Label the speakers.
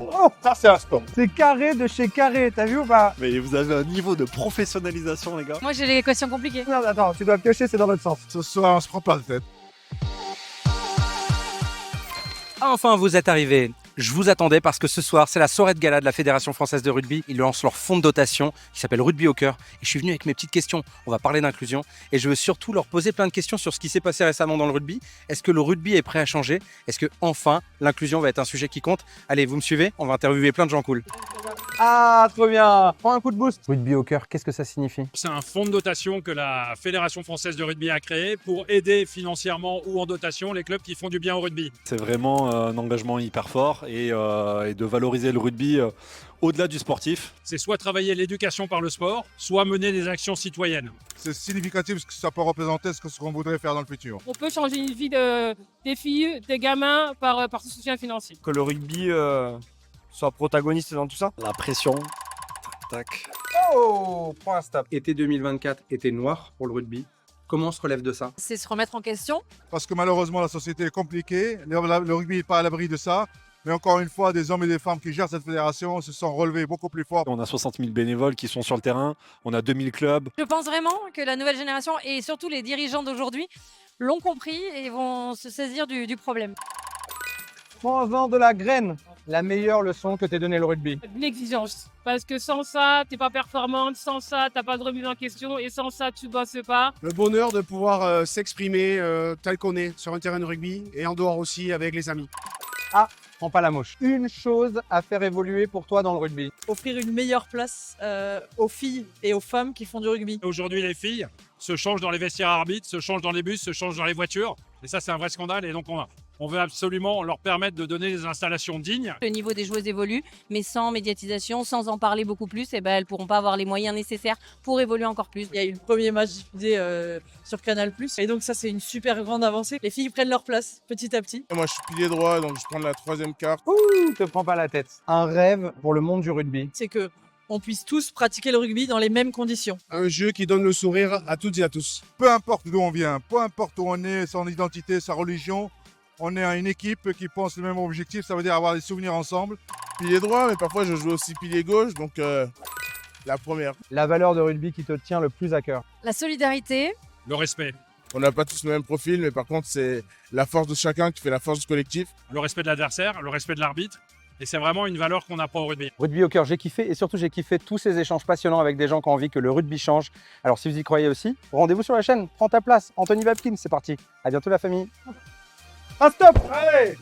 Speaker 1: Oh, ça c'est un stop.
Speaker 2: C'est carré de chez carré, t'as vu ou pas?
Speaker 3: Mais vous avez un niveau de professionnalisation, les gars.
Speaker 4: Moi, j'ai les questions compliquées.
Speaker 2: Non, attends, tu dois piocher, c'est dans l'autre sens.
Speaker 1: Ce soir, on se prend pas la tête.
Speaker 5: Enfin, vous êtes arrivés. Je vous attendais parce que ce soir, c'est la soirée de gala de la Fédération Française de Rugby. Ils lancent leur fonds de dotation qui s'appelle Rugby au cœur. Et je suis venu avec mes petites questions. On va parler d'inclusion. Et je veux surtout leur poser plein de questions sur ce qui s'est passé récemment dans le rugby. Est-ce que le rugby est prêt à changer? Est-ce que enfin l'inclusion va être un sujet qui compte? Allez, vous me suivez? On va interviewer plein de gens cool.
Speaker 2: Ah, trop bien. Prends un coup de boost. Rugby au cœur, qu'est-ce que ça signifie?
Speaker 6: C'est un fonds de dotation que la Fédération Française de Rugby a créé pour aider financièrement ou en dotation les clubs qui font du bien au rugby.
Speaker 3: C'est vraiment un engagement hyper fort et de valoriser le rugby au-delà du sportif.
Speaker 6: C'est soit travailler l'éducation par le sport, soit mener des actions citoyennes.
Speaker 1: C'est significatif ce que ça peut représenter, ce qu'on voudrait faire dans le futur.
Speaker 7: On peut changer une vie des filles, des gamins par ce soutien financier.
Speaker 2: Que le rugby soit protagoniste dans tout ça.
Speaker 3: La pression. Tac.
Speaker 2: Oh, prends un stop.
Speaker 5: Été 2024, été noir pour le rugby. Comment on se relève de ça?
Speaker 4: C'est se remettre en question.
Speaker 1: Parce que malheureusement, la société est compliquée. Le rugby n'est pas à l'abri de ça. Mais encore une fois, des hommes et des femmes qui gèrent cette fédération se sont relevés beaucoup plus fort.
Speaker 3: On a 60 000 bénévoles qui sont sur le terrain. On a 2000 clubs.
Speaker 4: Je pense vraiment que la nouvelle génération et surtout les dirigeants d'aujourd'hui l'ont compris et vont se saisir du problème.
Speaker 2: Prends-en de la graine. La meilleure leçon que t'ait donnée le rugby.
Speaker 7: De l'exigence. Parce que sans ça, t'es pas performante, sans ça, t'as pas de remise en question, et sans ça, tu bosses pas.
Speaker 8: Le bonheur de pouvoir s'exprimer tel qu'on est sur un terrain de rugby et en dehors aussi avec les amis.
Speaker 2: Prends pas la mouche. Une chose à faire évoluer pour toi dans le rugby.
Speaker 9: Offrir une meilleure place aux filles et aux femmes qui font du rugby.
Speaker 6: Aujourd'hui, les filles se changent dans les vestiaires arbitres, se changent dans les bus, se changent dans les voitures. Et ça, c'est un vrai scandale. Et donc, on veut absolument leur permettre de donner des installations dignes.
Speaker 4: Le niveau des joueuses évolue, mais sans médiatisation, sans en parler beaucoup plus, elles ne pourront pas avoir les moyens nécessaires pour évoluer encore plus.
Speaker 9: Il y a eu le premier match diffusé sur Canal+. Et donc ça, c'est une super grande avancée. Les filles prennent leur place petit à petit.
Speaker 8: Moi, je suis pilier droit, donc je prends la troisième carte.
Speaker 2: Ouh, te prends pas la tête. Un rêve pour le monde du rugby.
Speaker 9: C'est que on puisse tous pratiquer le rugby dans les mêmes conditions.
Speaker 8: Un jeu qui donne le sourire à toutes et à tous.
Speaker 1: Peu importe d'où on vient, peu importe où on est, son identité, sa religion, on est une équipe qui pense le même objectif, ça veut dire avoir des souvenirs ensemble.
Speaker 8: Pilier droit, mais parfois je joue aussi pilier gauche, donc la première.
Speaker 2: La valeur de rugby qui te tient le plus à cœur.
Speaker 4: La solidarité,
Speaker 6: Le respect.
Speaker 8: On n'a pas tous le même profil, mais par contre, c'est la force de chacun qui fait la force du collectif.
Speaker 6: Le respect de l'adversaire, le respect de l'arbitre. Et c'est vraiment une valeur qu'on apprend au rugby.
Speaker 5: Rugby au cœur, j'ai kiffé et surtout j'ai kiffé tous ces échanges passionnants avec des gens qui ont envie que le rugby change. Alors si vous y croyez aussi, rendez-vous sur la chaîne, prends ta place, Anthony Vapkin, c'est parti. À bientôt la famille.
Speaker 2: Un stop. Allez.